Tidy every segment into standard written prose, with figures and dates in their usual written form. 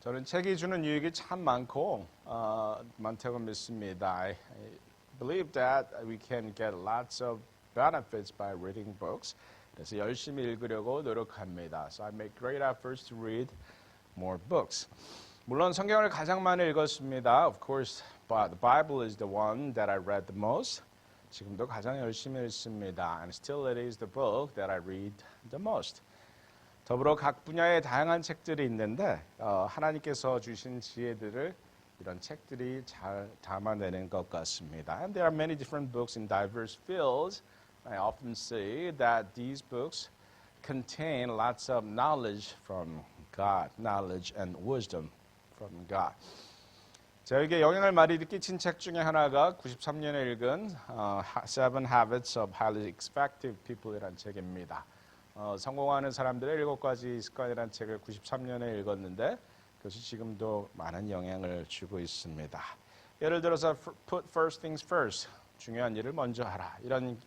저는 책이 주는 유익이 참 많고 많다고 믿습니다. I believe that we can get lots of benefits by reading books. 그래서 열심히 읽으려고 노력합니다. So I make great efforts to read more books. 물론 성경을 가장 많이 읽었습니다. Of course, but the Bible is the one that I read the most. 지금도 가장 열심히 읽습니다. And still it is the book that I read the most. 더불어 각 분야의 다양한 책들이 있는데 하나님께서 주신 지혜들을 이런 책들이 잘 담아내는 것 같습니다. And there are many different books in diverse fields. I often say that these books contain lots of knowledge from God, knowledge and wisdom from God. 저에게 영향을 많이 끼친 책 중에 하나가 93년에 읽은 Seven Habits of Highly Effective People이라는 책입니다. 성공하는 사람들의 7가지 습관이라는 책을 93년에 읽었는데 그것이 지금도 많은 영향을 주고 있습니다. 예를 들어서 put first things first, 중요한 일을 먼저 하라 이런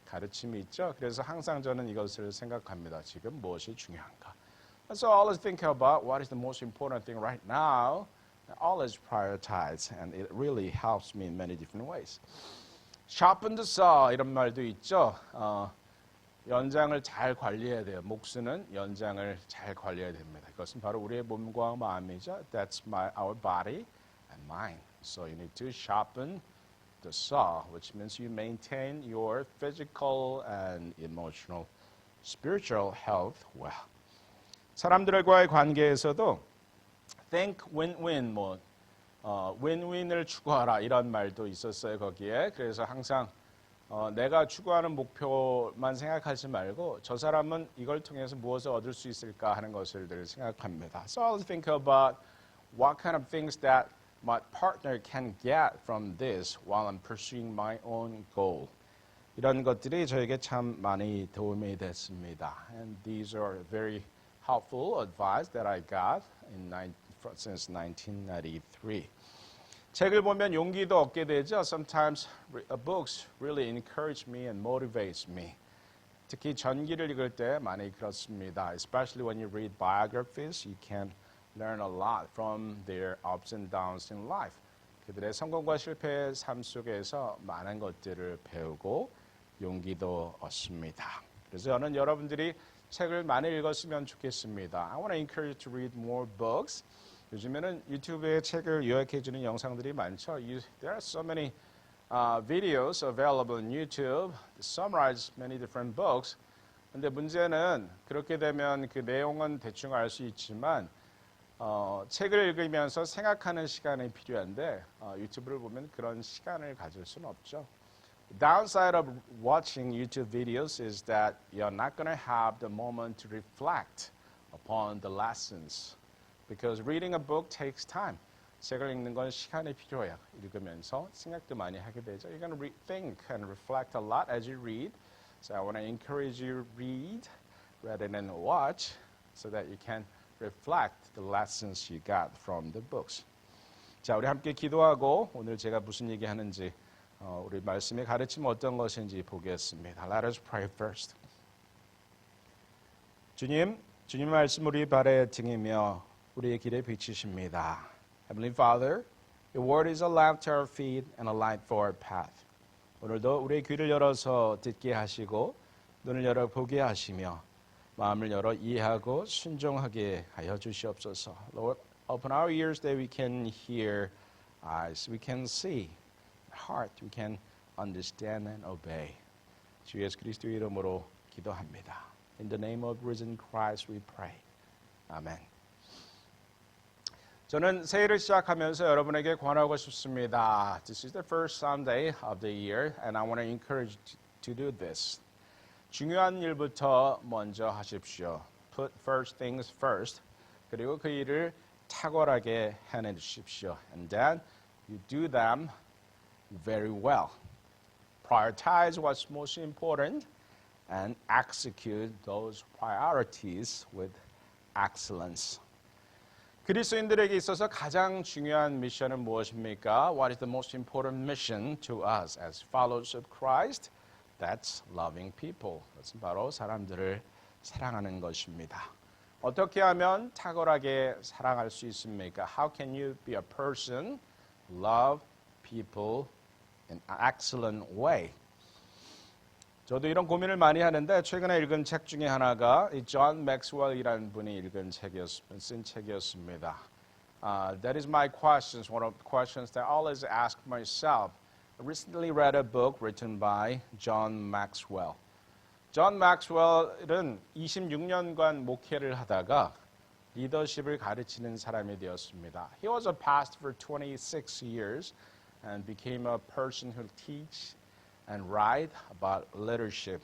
가르침이 있죠. 그래서 항상 저는 이것을 생각합니다. 지금 무엇이 중요한가? So I always think about what is the most important thing right now. I always prioritize, and it really helps me in many different ways. Sharpen the saw 이런 말도 있죠. 연장을 잘 관리해야 돼요. 목수는 연장을 잘 관리해야 됩니다. 그것은 바로 우리의 몸과 마음이죠. That's our body and mind. So you need to sharpen the saw, which means you maintain your physical and emotional, spiritual health well. 사람들과의 관계에서도 think win-win, win-win을 추구하라 이런 말도 있었어요 거기에. 그래서 항상 내가 추구하는 목표만 생각하지 말고 저 사람은 이걸 통해서 무엇을 얻을 수 있을까 하는 것을 늘 생각합니다. So I'll think about what kind of things that my partner can get from this while I'm pursuing my own goal. 이런 것들이 저에게 참 많이 도움이 됐습니다. And these are very helpful advice that I got since 1993. 책을 보면 용기도 얻게 되죠. Sometimes books really encourage me and motivates me. 특히 전기를 읽을 때 많이 그렇습니다. Especially when you read biographies, you can learn a lot from their ups and downs in life. 그들의 성공과 실패의 삶 속에서 많은 것들을 배우고 용기도 얻습니다. 그래서 저는 여러분들이 책을 많이 읽었으면 좋겠습니다. I want to encourage you to read more books. 요즘에는 유튜브에 책을 요약해 주는 영상들이 많죠. There are so many videos available on YouTube that summarize many different books. 근데 문제는 그렇게 되면 그 내용은 대충 알 수 있지만 책을 읽으면서 생각하는 시간이 필요한데 유튜브를 보면 그런 시간을 가질 수는 없죠. The downside of watching YouTube videos is that you're not going to have the moment to reflect upon the lessons. Because reading a book takes time. 책을 읽는 건 시간이 필요해요. 읽으면서 생각도 많이 하게 되죠. You're going to think and reflect a lot as you read. So I want to encourage you to read rather than watch so that you can reflect the lessons you got from the books. 자, 우리 함께 기도하고 오늘 제가 무슨 얘기하는지 우리 말씀의 가르침 어떤 것인지 보겠습니다. Let us pray first. 주님 말씀 우리 발에 등이며 우리의 길에 비치십니다. Heavenly Father, your word is a lamp to our feet and a light for our path. 오늘도 우리의 귀를 열어서 듣게 하시고 눈을 열어 보게 하시며 마음을 열어 이해하고 순종하게 하여 주시옵소서. Lord, open our ears that we can hear, eyes we can see, heart we can understand and obey. 주 예수 그리스도의 이름으로 기도합니다. In the name of risen Christ we pray. 아멘. 저는 새해를 시작하면서 여러분에게 권하고 싶습니다. This is the first Sunday of the year and I want to encourage you to do this. 중요한 일부터 먼저 하십시오. Put first things first. 그리고 그 일을 탁월하게 해내주십시오. And then you do them very well. Prioritize what's most important and execute those priorities with excellence. 그리스도인들에게 있어서 가장 중요한 미션은 무엇입니까? What is the most important mission to us as followers of Christ? That's loving people. 그것은 바로 사람들을 사랑하는 것입니다. 어떻게 하면 탁월하게 사랑할 수 있습니까? How can you be a person who love people in an excellent way? 저도 이런 고민을 많이 하는데 최근에 읽은 책 중에 하나가 존 맥스웰이라는 분이 쓴 책이었습니다. That is my questions, one of the questions that I always ask myself. I recently read a book written by John Maxwell. 존 맥스웰은 26년간 목회를 하다가 리더십을 가르치는 사람이 되었습니다. He was a pastor for 26 years and became a person who teach and write about leadership.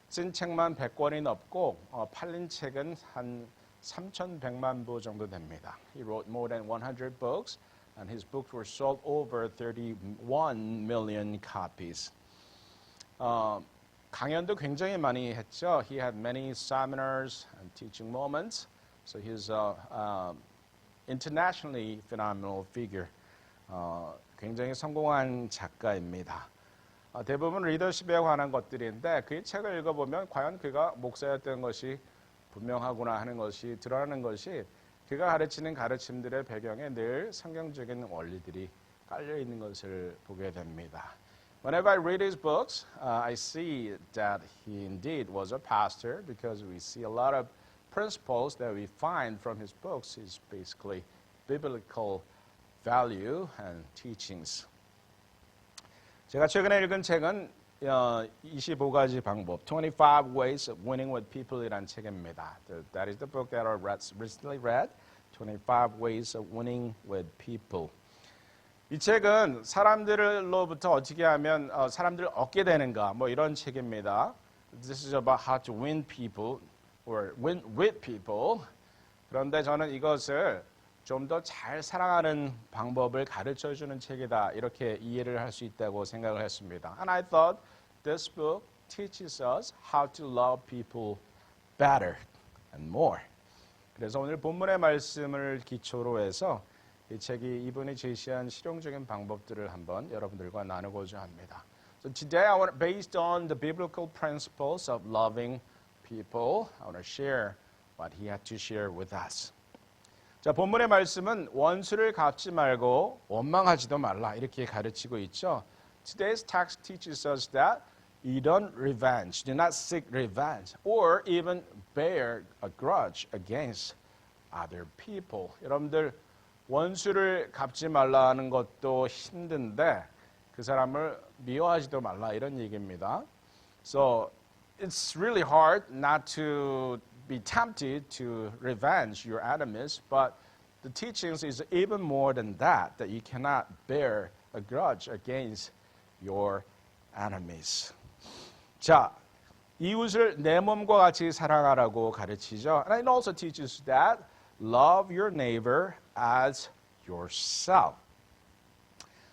쓴 책만 100권이 넘고 팔린 책은 한 3,100만 부 정도 됩니다. He wrote more than 100 books and his books were sold over 31 million copies. 강연도 굉장히 많이 했죠. He had many seminars and teaching moments. So he's an internationally phenomenal figure. 굉장히 성공한 작가입니다. 대부분 리더십에 관한 것들인데 그 책을 읽어보면 과연 그가 목사였던 것이 분명하구나 하는 것이 드러나는 것이 그가 가르치는 가르침들의 배경에 늘 성경적인 원리들이 깔려 있는 것을 보게 됩니다. Whenever I read his books, I see that he indeed was a pastor because we see a lot of principles that we find from his books is basically biblical value and teachings. 제가 최근에 읽은 책은 25가지 방법, 25 Ways of Winning with People이라는 책입니다. That is the book that I recently read, 25 Ways of Winning with People. 이 책은 사람들로부터 어떻게 하면 사람들을 얻게 되는가 뭐 이런 책입니다. This is about how to win people or win with people. 그런데 저는 이것을 좀 더 잘 사랑하는 방법을 가르쳐주는 책이다 이렇게 이해를 할 수 있다고 생각을 했습니다. And I thought this book teaches us how to love people better and more. 그래서 오늘 본문의 말씀을 기초로 해서 이 책이 이분이 제시한 실용적인 방법들을 한번 여러분들과 나누고자 합니다. So today I want, based on the biblical principles of loving people, I want to share what he had to share with us. 자, 본문의 말씀은 원수를 갚지 말고 원망하지도 말라 이렇게 가르치고 있죠. Today's text teaches us that you don't revenge, do not seek revenge, or even bear a grudge against other people. 여러분들 원수를 갚지 말라는 것도 힘든데 그 사람을 미워하지도 말라 이런 얘기입니다. So it's really hard not to be tempted to revenge your enemies, but the teachings is even more than that you cannot bear a grudge against your enemies. 자, 이웃을 내 몸과 같이 사랑하라고 가르치죠. And it also teaches that love your neighbor as yourself.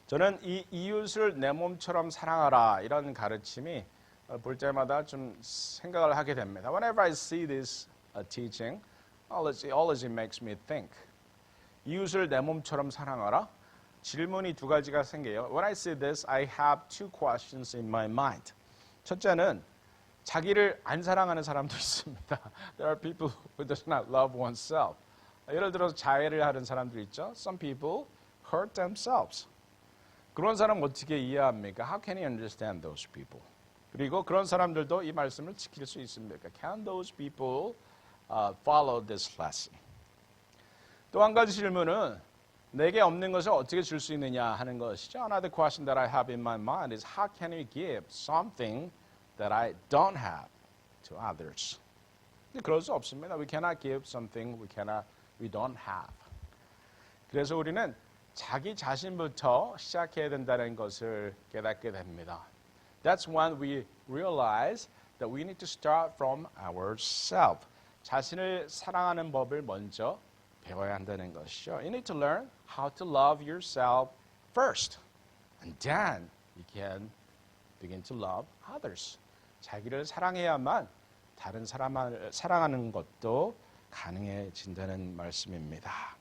저는 이 이웃을 내 몸처럼 사랑하라 이런 가르침이 볼 때마다 좀 생각을 하게 됩니다. Whenever I see this teaching, always it makes me think. 이웃을 내 몸처럼 사랑하라? 질문이 두 가지가 생겨요. When I see this, I have two questions in my mind. 첫째는 자기를 안 사랑하는 사람도 있습니다. There are people who does not love oneself. 예를 들어서 자해를 하는 사람들 있죠. Some people hurt themselves. 그런 사람 어떻게 이해합니까? How can you understand those people? 그리고 그런 사람들도 이 말씀을 지킬 수 있습니까? Can those people follow this lesson? 또 한 가지 질문은 내게 없는 것을 어떻게 줄 수 있느냐 하는 것이죠. Another question that I have in my mind is how can we give something that I don't have to others? 그럴 수 없습니다. We cannot give something we don't have. 그래서 우리는 자기 자신부터 시작해야 된다는 것을 깨닫게 됩니다. That's when we realize that we need to start from ourselves. 자신을 사랑하는 법을 먼저 배워야 한다는 것이죠. You need to learn how to love yourself first. And then you can begin to love others. 자기를 사랑해야만 다른 사람을 사랑하는 것도 가능해진다는 말씀입니다.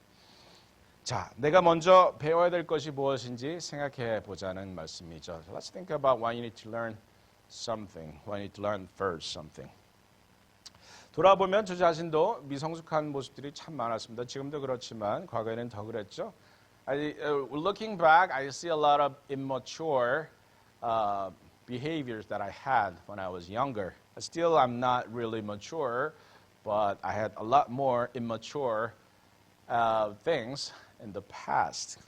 자, 내가 먼저 배워야 될 것이 무엇인지 생각해 보자는 말씀이죠. So let's think about why you need to learn something. Why you need to learn first something. 돌아보면 저 자신도 미성숙한 모습들이 참 많았습니다. 지금도 그렇지만 과거에는 더 그랬죠. Looking back, I see a lot of immature behaviors that I had when I was younger. Still, I'm not really mature, but I had a lot more immature things in the past.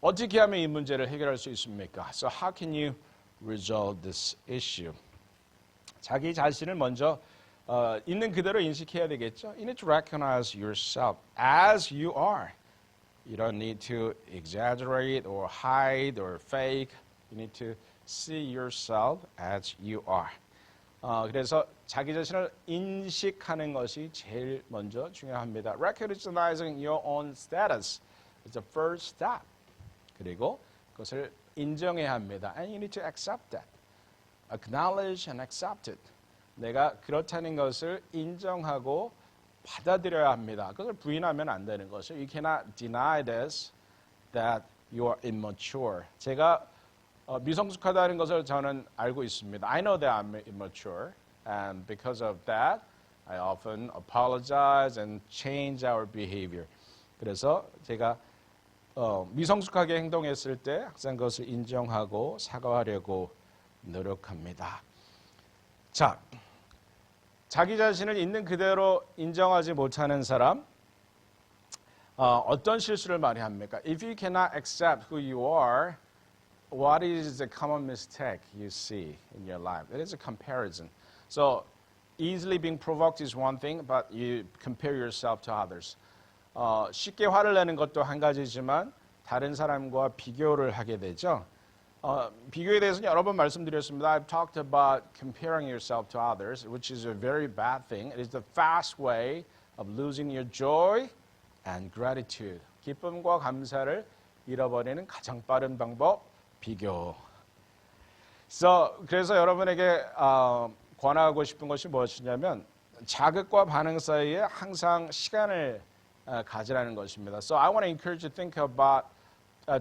어떻게 하면 이 문제를 해결할 수 있습니까? So how can you resolve this issue? 자기 자신을 먼저 있는 그대로 인식해야 되겠죠. You need to recognize yourself as you are. You don't need to exaggerate or hide or fake. You need to see yourself as you are. 그래서 자기 자신을 인식하는 것이 제일 먼저 중요합니다. Recognizing your own status is the first step. 그리고 그것을 인정해야 합니다. And you need to accept that. Acknowledge and accept it. 내가 그렇다는 것을 인정하고 받아들여야 합니다. 그것을 부인하면 안 되는 것을. You cannot deny this, that you are immature. 제가 미성숙하다는 것을 저는 알고 있습니다. I know that I'm immature, and because of that, I often apologize and change our behavior. 그래서 제가 미성숙하게 행동했을 때 항상 그것을 인정하고 사과하려고 노력합니다. 자, 자기 자신을 있는 그대로 인정하지 못하는 사람, 어떤 실수를 많이 합니까? If you cannot accept who you are, what is the common mistake you see in your life? It is a comparison. So easily being provoked is one thing, but you compare yourself to others. 쉽게 화를 내는 것도 한 가지지만 다른 사람과 비교를 하게 되죠. 비교에 대해서는 여러 번 말씀드렸습니다. I've talked about comparing yourself to others, which is a very bad thing. It is the fast way of losing your joy and gratitude. 기쁨과 감사를 잃어버리는 가장 빠른 방법, 비교. 그래서 여러분에게 권하고 싶은 것이 무엇이냐면 자극과 반응 사이에 항상 시간을 가지라는 것입니다. So I want to encourage you to think about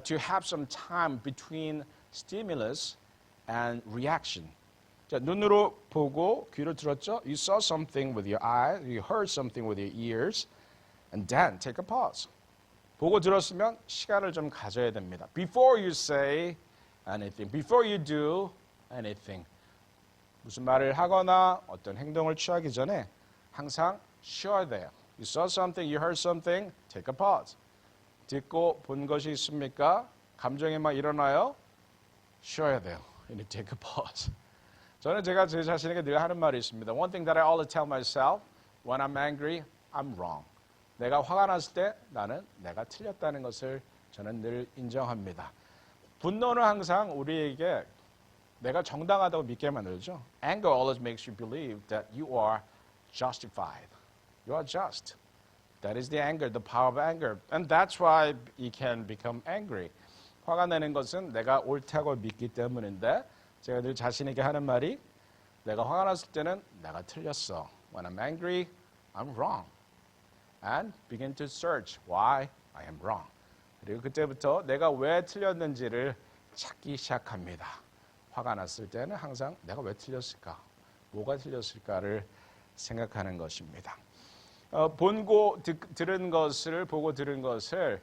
to have some time between stimulus and reaction. 자, 눈으로 보고 귀로 들었죠? You saw something with your eyes, you heard something with your ears, and then take a pause. 보고 들었으면 시간을 좀 가져야 됩니다. Before you say anything, before you do anything. 무슨 말을 하거나 어떤 행동을 취하기 전에 항상 쉬어야 돼요. You saw something, you heard something, take a pause. 듣고 본 것이 있습니까? 감정이 막 일어나요? 쉬어야 돼요. You need to take a pause. 저는 제가 제 자신에게 늘 하는 말이 있습니다. One thing that I always tell myself, when I'm angry, I'm wrong. 내가 화가 났을 때 나는 내가 틀렸다는 것을 저는 늘 인정합니다. 분노는 항상 우리에게 내가 정당하다고 믿게 만들죠. Anger always makes you believe that you are justified. You are just. That is the anger, the power of anger. And that's why you can become angry. 화가 나는 것은 내가 옳다고 믿기 때문인데 제가 늘 자신에게 하는 말이 내가 화가 났을 때는 내가 틀렸어. When I'm angry, I'm wrong. And begin to search why I am wrong. 그리고 그때부터 내가 왜 틀렸는지를 찾기 시작합니다. 화가 났을 때는 항상 내가 왜 틀렸을까? 뭐가 틀렸을까를 생각하는 것입니다. 보고 들은 것을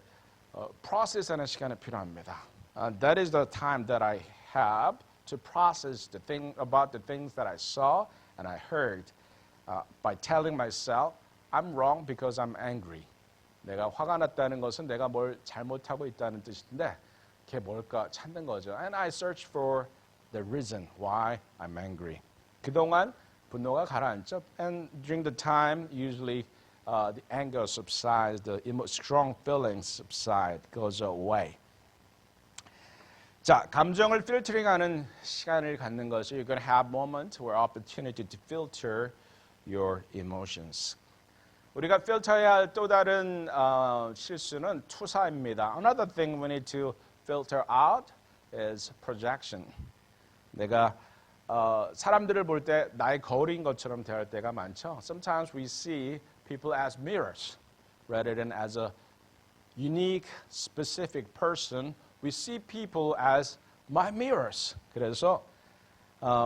process하는 시간이 필요합니다. That is the time that I have to process about the things that I saw and I heard by telling myself I'm wrong because I'm angry. 내가 화가 났다는 것은 내가 뭘 잘못하고 있다는 뜻인데 그게 뭘까 찾는 거죠. And I search for the reason why I'm angry. 그동안 분노가 가라앉죠. And during the time, usually the anger subsides, the strong feelings subside, goes away. 자, 감정을 필터링하는 시간을 갖는 것이 you're going to have moment or opportunity to filter your emotions. 우리가 필터해야 할 또 다른 실수는 투사입니다. Another thing we need to filter out is projection. 내가 사람들을 볼 때 나의 거울인 것처럼 대할 때가 많죠. Sometimes we see people as mirrors rather than as a unique, specific person. We see people as my mirrors. 그래서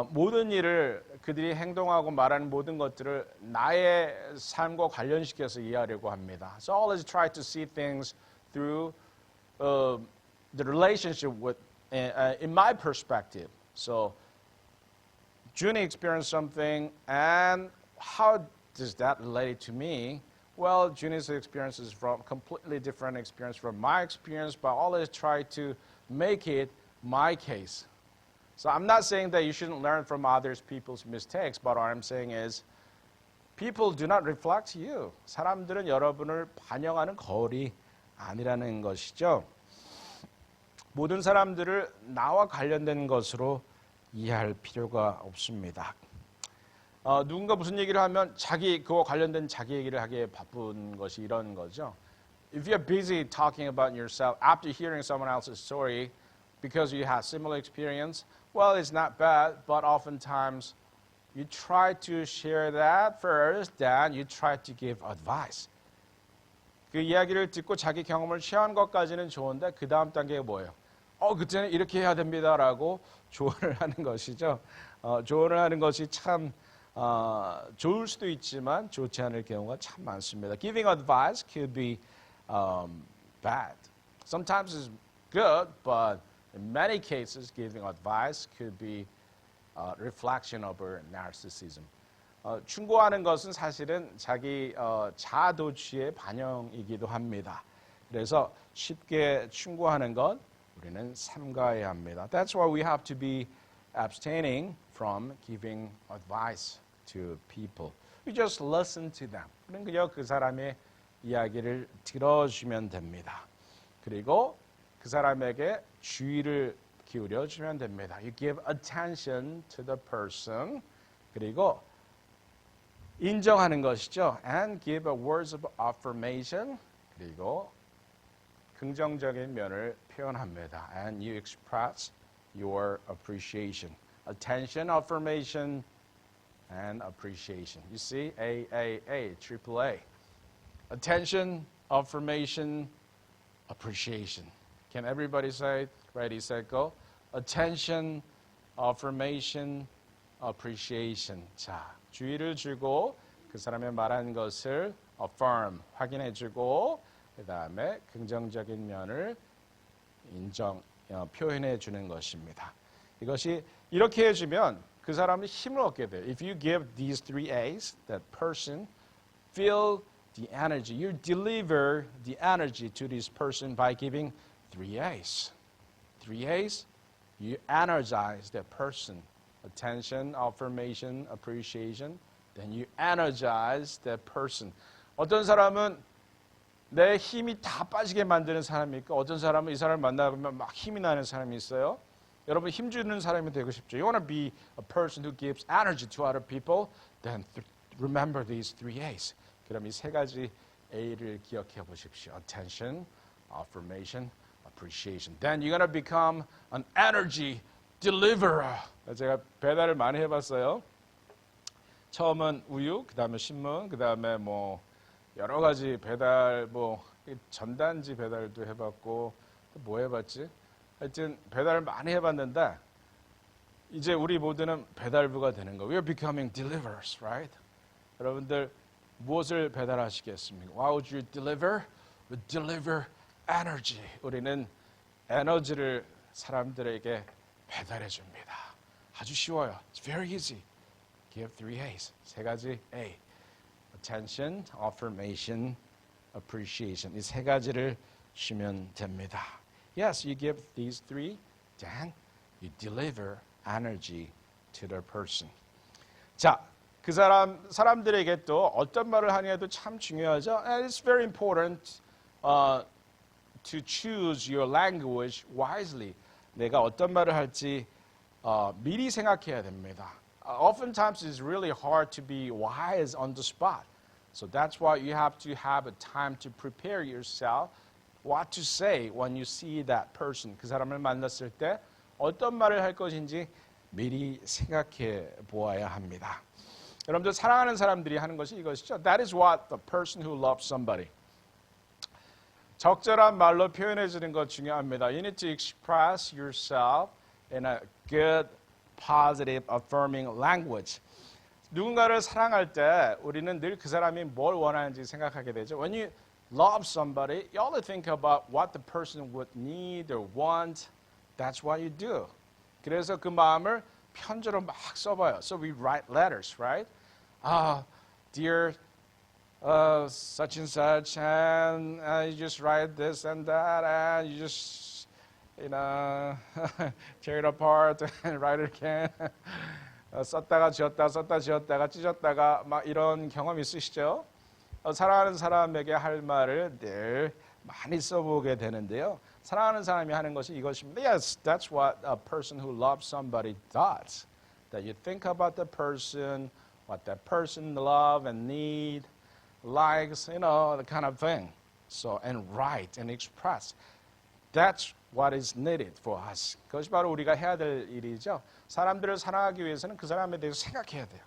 모든 일을 그들이 행동하고 말하는 모든 것들을 나의 삶과 관련시켜서 이해하려고 합니다. So always try to see things through the relationship with, in my perspective. So Junie experienced something, and how does that relate to me? Well, Junie's experience is from completely different experience from my experience, but always try to make it my case. So I'm not saying that you shouldn't learn from others people's mistakes, but what I'm saying is people do not reflect you. 사람들은 여러분을 반영하는 거울이 아니라는 것이죠. 모든 사람들을 나와 관련된 것으로 이해할 필요가 없습니다. 누군가 무슨 얘기를 하면 그와 관련된 자기 얘기를 하기에 바쁜 것이 이런 거죠. If you're busy talking about yourself after hearing someone else's story because you have similar experience, well, it's not bad, but oftentimes you try to share that first, then you try to give advice. 그 이야기를 듣고 자기 경험을 쉐어한 것까지는 좋은데 그 다음 단계가 뭐예요? 그때는 이렇게 해야 됩니다라고 조언을 하는 것이죠. 조언을 하는 것이 참 좋을 수도 있지만 좋지 않을 경우가 참 많습니다. Giving advice could be bad. Sometimes it's good, but in many cases, giving advice could be a reflection of our narcissism. 충고하는 것은 사실은 자기 자아도취의 반영이기도 합니다. 그래서 쉽게 충고하는 것 우리는 삼가해야 합니다. That's why we have to be abstaining from giving advice to people. You just listen to them. 그냥 그 사람의 이야기를 들어주면 됩니다. 그리고 그 사람에게 주의를 기울여주면 됩니다. You give attention to the person. 그리고 인정하는 것이죠. And give a words of affirmation. 그리고 긍정적인 면을 표현합니다. And you express your appreciation. Attention, affirmation, and appreciation. You see, triple A. Attention, affirmation, appreciation. Can everybody say it? Ready, set, go. Attention, affirmation, appreciation. 자, 주의를 주고 그 사람의 말한 것을 affirm, 확인해주고 그 다음에 긍정적인 면을 표현해 주는 것입니다. 이것이 이렇게 해주면 그 사람이 힘을 얻게 돼요. If you give these 3 A's, that person feel the energy. You deliver the energy to this person by giving 3 A's. 3 A's, you energize that person. Attention, affirmation, appreciation. Then you energize that person. 어떤 사람은 내 힘이 다 빠지게 만드는 사람이 있고 어떤 사람은 이 사람을 만나보면 막 힘이 나는 사람이 있어요. 여러분 힘 주는 사람이 되고 싶죠. You want to be a person who gives energy to other people? Then remember these 3 A's. 그럼 이 3가지 A를 기억해 보십시오. Attention, affirmation, appreciation. Then you're going to become an energy deliverer. 제가 배달을 많이 해봤어요. 처음은 우유, 그 다음에 신문, 그 다음에 뭐 여러 가지 배달, 뭐 전단지 배달도 해봤고 뭐 해봤지? 하여튼 배달을 많이 해봤는데 이제 우리 모두는 배달부가 되는 거예요. We're becoming deliverers, right? 여러분들 무엇을 배달하시겠습니까? What would you deliver? We deliver energy. 우리는 에너지를 사람들에게 배달해 줍니다. 아주 쉬워요. It's very easy. Give 3 A's. 3가지 A. Attention, affirmation, appreciation. 이 3가지를 주면 됩니다. Yes, you give these 3, then you deliver energy to the person. 자, 그 사람들에게 또 어떤 말을 하느냐도 참 중요하죠. And it's very important to choose your language wisely. 내가 어떤 말을 할지 미리 생각해야 됩니다. Oftentimes it's really hard to be wise on the spot. So that's why you have to have a time to prepare yourself what to say when you see that person. 그 사람을 만났을 때 어떤 말을 할 것인지 미리 생각해 보아야 합니다. 여러분들 사랑하는 사람들이 하는 것이 이것이죠. That is what the person who loves somebody. 적절한 말로 표현해 주는 것 중요합니다. You need to express yourself in a good, positive affirming language. 누군가를 사랑할 때 우리는 늘 그 사람이 뭘 원하는지 생각하게 되죠. When you love somebody, you only think about what the person would need or want. That's what you do. 그래서 그 마음을 편지로 막 써봐요. So we write letters, right? Dear such and such, and you just write this and that, and you just, tear it apart and write it again. 썼다가 지웠다가 찢었다가 막 이런 경험 있으시죠? 사랑하는 사람에게 할 말을 늘 많이 써보게 되는데요. 사랑하는 사람이 하는 것이 이것입니다. Yes, that's what a person who loves somebody does. That you think about the person, what that person love and need, likes, the kind of thing. So, and write and express. That's what is needed for us. 그것이 바로 우리가 해야 될 일이죠. 사람들을 사랑하기 위해서는 그 사람에 대해서 생각해야 돼요.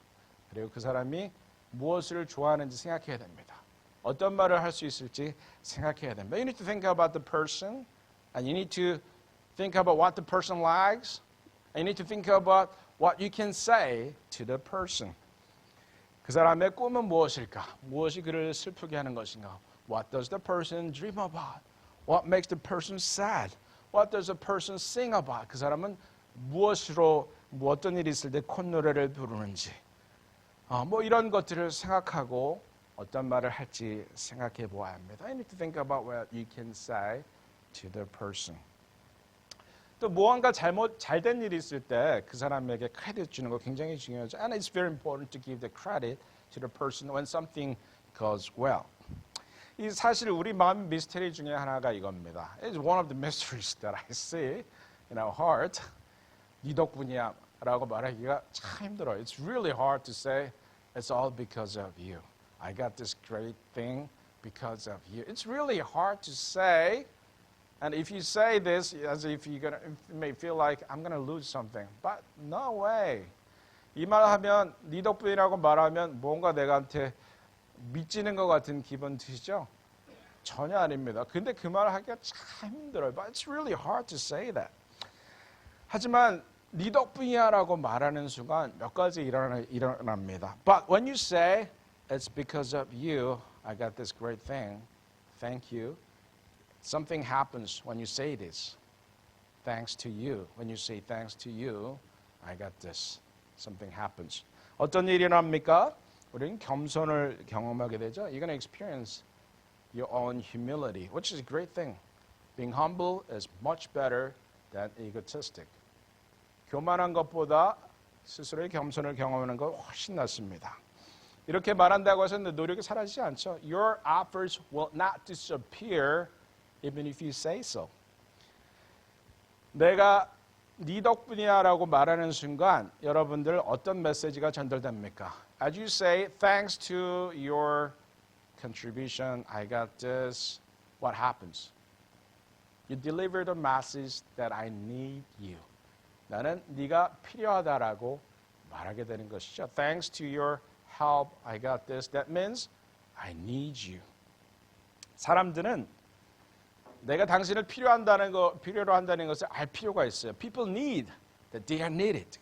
그리고 그 사람이 무엇을 좋아하는지 생각해야 됩니다. 어떤 말을 할 수 있을지 생각해야 됩니다. You need to think about the person, and you need to think about what the person likes, and you need to think about what you can say to the person. 그 사람의 꿈은 무엇일까? 무엇이 그를 슬프게 하는 것인가? What does the person dream about? What makes the person sad? What does the person sing about? 그 사람은 무엇으로 어떤 일이 있을 때 콧노래를 부르는지 뭐 이런 것들을 생각하고 어떤 말을 할지 생각해 보아야 합니다. I need to think about what you can say to the person. 또 무언가 잘된 일이 있을 때 그 사람에게 크레딧 주는 거 굉장히 중요하죠. And it's very important to give the credit to the person when something goes well. 이 사실 우리 마음 미스터리 중에 하나가 이겁니다. It's one of the mysteries that I see in our heart. 네 덕분이야 라고 말하기가 참 힘들어요. It's really hard to say it's all because of you. I got this great thing because of you. It's really hard to say. And if you say this as if you may feel like I'm going to lose something. But no way. 이 말하면 네 덕분이라고 말하면 뭔가 내가한테 미치는 것 같은 기분 드시죠? 전혀 아닙니다. 근데 그 말을 하기가 참 힘들어요. But it's really hard to say that. 하지만 네 덕분이야라고 말하는 순간 몇 가지 일어납니다. But when you say it's because of you, I got this great thing. Thank you. Something happens when you say this. Thanks to you. When you say thanks to you, I got this. Something happens. 어떤 일이 일어납니까? 우리는 겸손을 경험하게 되죠. You're going to experience your own humility, which is a great thing. Being humble is much better than egotistic. 교만한 것보다 스스로의 겸손을 경험하는 것 훨씬 낫습니다. 이렇게 말한다고 해서 노력이 사라지지 않죠. Your efforts will not disappear even if you say so. 내가 네 덕분이야라고 말하는 순간 여러분들 어떤 메시지가 전달됩니까? As you say, thanks to your contribution, I got this. What happens? You deliver the message that I need you. 나는 네가 필요하다라고 말하게 되는 것이죠. Thanks to your help, I got this. That means I need you. 사람들은 내가 당신을 필요로 한다는 것을 알 필요가 있어요. People need that they are needed.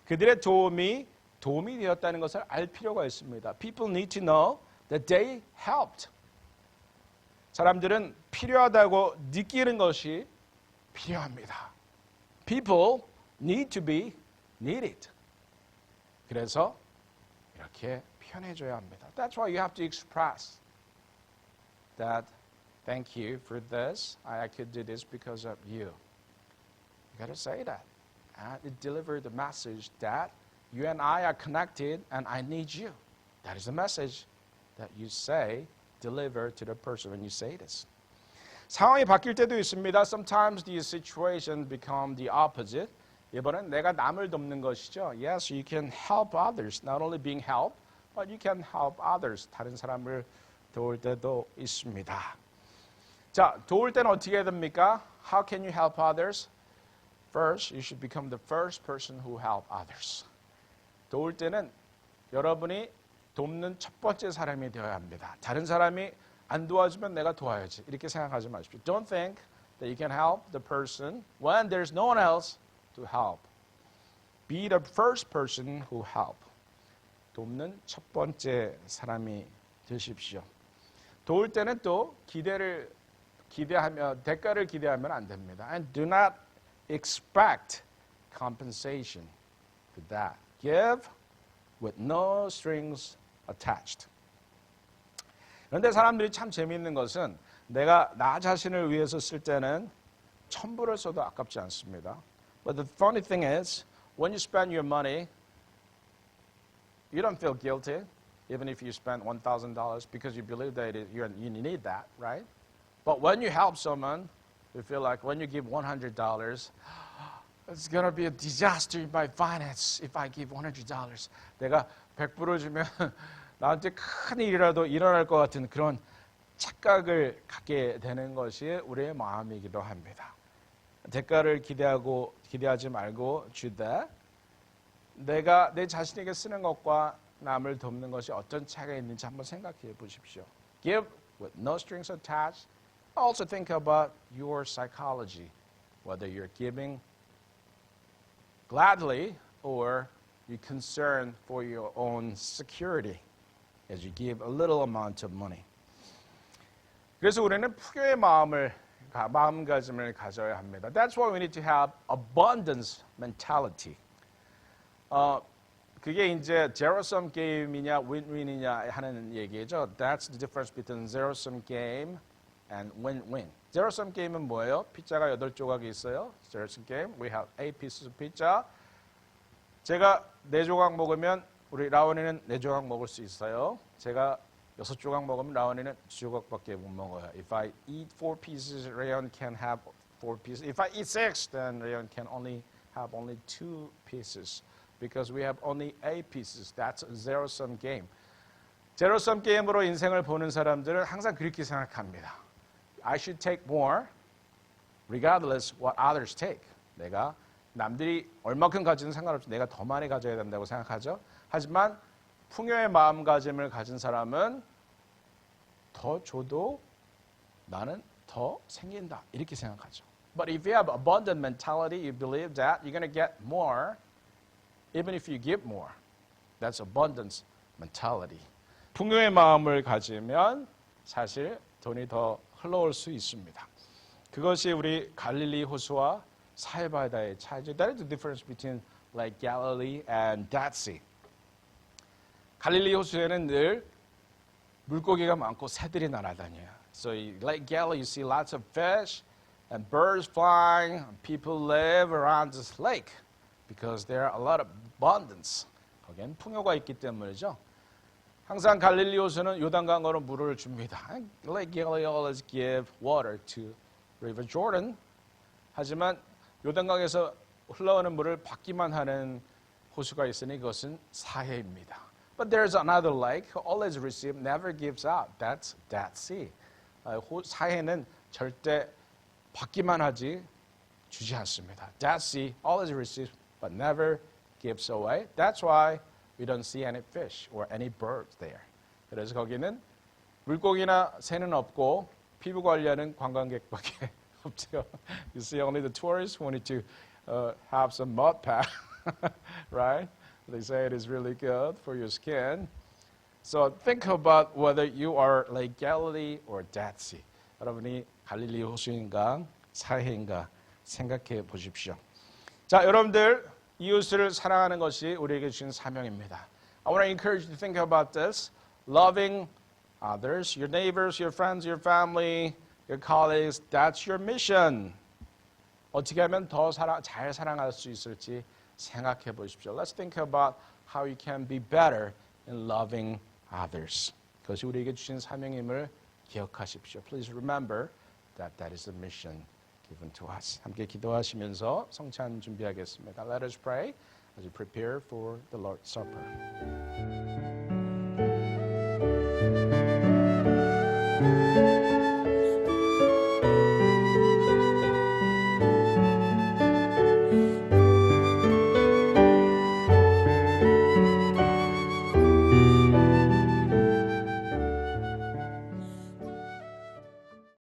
그들의 도움이 되었다는 것을 알 필요가 있습니다. People need to know that they helped. 사람들은 필요하다고 느끼는 것이 필요합니다. People need to be needed. 그래서 이렇게 표현해줘야 합니다. That's why you have to express that thank you for this. I could do this because of you. You got to say that. And it delivered the message that you and I are connected and I need you. That is the message that you say, deliver to the person when you say this. 상황이 바뀔 때도 있습니다. Sometimes the situation become the opposite. 이번엔 내가 남을 돕는 것이죠. Yes, you can help others. Not only being helped, but you can help others. 다른 사람을 도울 때도 있습니다. 자, 도울 때는 어떻게 해야 됩니까? How can you help others? First, you should become the first person who help others. 도울 때는 여러분이 돕는 첫 번째 사람이 되어야 합니다. 다른 사람이 안 도와주면 내가 도와야지. 이렇게 생각하지 마십시오. Don't think that you can help the person when there's no one else to help. be the first person who help. 돕는 첫 번째 사람이 되십시오. 도울 때는 또 대가를 기대하면 안 됩니다. And do not expect compensation to that. Give with no strings attached. 그런데 사람들이 참 재미있는 것은 내가 나 자신을 위해서 쓸 때는 천불을 써도 아깝지 않습니다. But the funny thing is, when you spend your money, you don't feel guilty, even if you spend $1,000 because you believe that you need that, right? But when you help someone, you feel like when you give $100, it's going to be a disaster in my finance if I give $100. 내가 100불을 주면 나한테 큰 일이라도 일어날 것 같은 그런 착각을 갖게 되는 것이 우리의 마음이기도 합니다. 대가를 기대하지 말고 주되 내가 내 자신에게 쓰는 것과 남을 돕는 것이 어떤 차이가 있는지 한번 생각해 보십시오. Give with no strings attached. Also think about your psychology, whether you're giving gladly or you're concerned for your own security as you give a little amount of money. 그래서 우리는 풍요의 마음가짐을 가져야 합니다. That's why we need to have abundance mentality. 그게 이제 zero-sum 게임이냐 win-win이냐 하는 얘기죠. That's the difference between zero-sum game and win-win. zero-sum 게임은 뭐예요? 피자가 8조각이 있어요. zero-sum game, we have 8 pieces of pizza. 제가 4조각 먹으면 우리 라온이는 4조각 먹을 수 있어요. 제가 6조각 먹으면 라온이는 2조각밖에 못 먹어요. If I eat 4 pieces, Rayon can have 4 pieces. If I eat 6, then Rayon can have only 2 pieces. Because we have only 8 pieces. That's a zero-sum game. 제로섬 게임으로 인생을 보는 사람들은 항상 그렇게 생각합니다. I should take more, regardless what others take. 내가 남들이 얼마큼 가지든 상관없이 내가 더 많이 가져야 된다고 생각하죠. 하지만 풍요의 마음가짐을 가진 사람은 더 줘도 나는 더 생긴다. 이렇게 생각하죠. But if you have abundant mentality, you believe that you're going to get more even if you give more. That's abundance mentality. 풍요의 마음을 가지면 사실 돈이 더 흘러올 수 있습니다. 그것이 우리 갈릴리 호수와 사해바다의 차이죠. That is the difference between Lake Galilee and Dead Sea. 갈릴리 호수에는 늘 물고기가 많고 새들이 날아다녀요. So in Lake Galilee you see lots of fish and birds flying. And people live around this lake because there are a lot of abundance. 거기엔 풍요가 있기 때문이죠. 항상 갈릴리 호수는 요단강으로 물을 줍니다. Lake Galilee always give water to River Jordan. 하지만 요단강에서 흘러오는 물을 받기만 하는 호수가 있으니 그것은 사해입니다. But there's another lake who always receives, never gives out. That's Dead Sea. 사해는 절대 받기만 하지 주지 않습니다. Dead Sea always receives, but never gives away. That's why we don't see any fish or any birds there. 그래서 거기는 물고기나 새는 없고 피부 관리하는 관광객밖에 없죠. You see only the tourists who need to have some mud pack, right? They say it is really good for your skin. So think about whether you are Lake Galilee or Dead Sea. 여러분이 갈릴리 호수인가 사해인가 생각해 보십시오. 자, 여러분들 이웃을 사랑하는 것이 우리에게 주신 사명입니다. I want to encourage you to think about this. Loving others, your neighbors, your friends, your family, your colleagues, that's your mission. 어떻게 하면 더 잘 사랑할 수 있을지 생각해 보십시오. Let's think about how you can be better in loving others. 그것이 우리에게 주신 사명임을 기억하십시오. Please remember that that is the mission given to us. 함께 기도하시면서 성찬 준비하겠습니다. Let us pray as we prepare for the Lord's Supper.